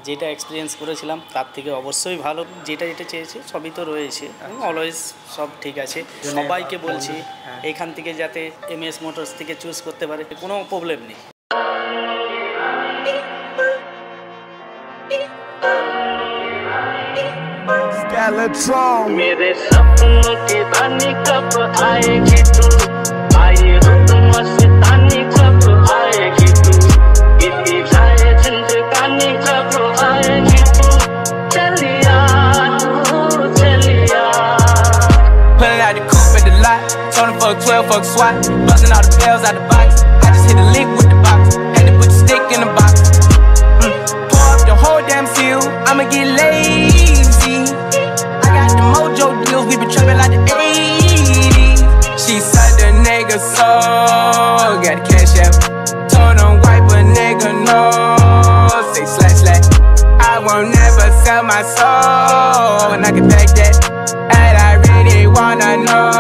যেটা এক্সপিরিয়েন্স করেছিলাম তার থেকে অবশ্যই ভালো। যেটা যেটা চেয়েছি সবই তো রয়েছে, অলওয়েজ সব ঠিক আছে। সবাইকে বলছি এখান থেকে যাতে এমএস মোটরস থেকে চুজ করতে পারে, কোনো প্রবলেম নেই। मेरे सपनों की रानी कब आएगी तू, आई हो तुम मस्तानी कब आएगी तू, इतनी जाए झंझकानी कब आएगी तू, चलिया तू चलिया। Pulling out the coupe at the lot, told him fuck 12, fuck SWAT, busting all the bells out the box. I just hit a lick with the box, had to put the stick in the box. Pour up the whole damn seal, I'ma get lazy. I got the mojo deals, we been trapping like the 80s. She said the nigga soul, got the cash out. Told him wipe a nigga no, say slash slash. I won't never sell my soul, and I can back that. And I really wanna know.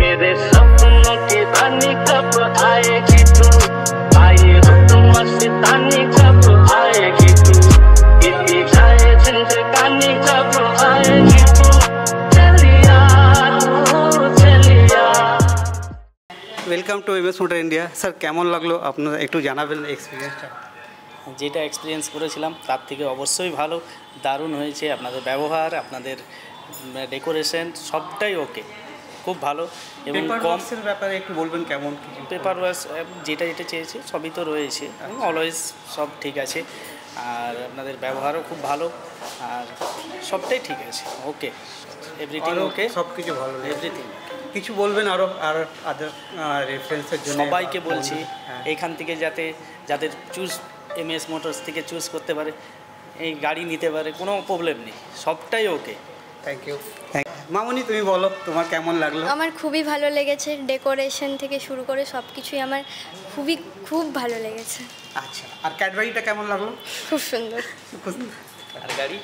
मेरे सपनों की रानी कब आएगी तू, आई हो तुम मस्तानी कब आएगी तू, इतनी जाए झंझकानी कब आएगी तू, चलिया तू चलिया। Welcome to MS motor India. Sir কেমন লাগলো আপনারা একটু জানাবেন এক্সপিরিয়েন্সটা? যেটা এক্সপিরিয়েন্স করেছিলাম তার থেকে অবশ্যই ভালো, দারুণ হয়েছে। আপনাদের ব্যবহার, আপনাদের ডেকোরেশন সবটাই ওকে, খুব ভালো। এবং কম ব্যাপারে একটু বলবেন কেমন কি? পেপার ওয়ার্কস যেটা যেটা চেয়েছি সবই তো রয়েছে, অলওয়েজ সব ঠিক আছে। আর আপনাদের ব্যবহারও খুব ভালো, আর সবটাই ঠিক আছে, ওকে, এভরিথিং ওকে, সব কিছু ভালো, এভরিথিং। কিছু বলবেন আরও আদার রেফারেন্সের জন্য? সবাইকে বলছি এখান থেকে যাতে যাদের চুজ এমএস মোটরস থেকে চুজ করতে পারে, এই গাড়ি নিতে পারে, কোনো প্রবলেম নেই, সবটাই ওকে। Thank you. মামনি তুমি বলো তোমার কেমন লাগলো? আমার খুবই ভালো লেগেছে, ডেকোরেশন থেকে শুরু করে সব কিছুই আমার খুব ভালো লেগেছে। আচ্ছা, আর ক্যাডবারিটা কেমন লাগলো? খুব সুন্দর। আর গাড়ি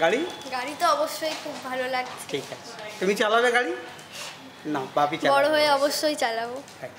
গাড়ি গাড়ি তো অবশ্যই খুব ভালো লাগছে। ঠিক আছে। তুমি চালাবে গাড়ি? না, বাপি চালাবে। বড় হয়ে অবশ্যই চালাবো। হ্যাঁ।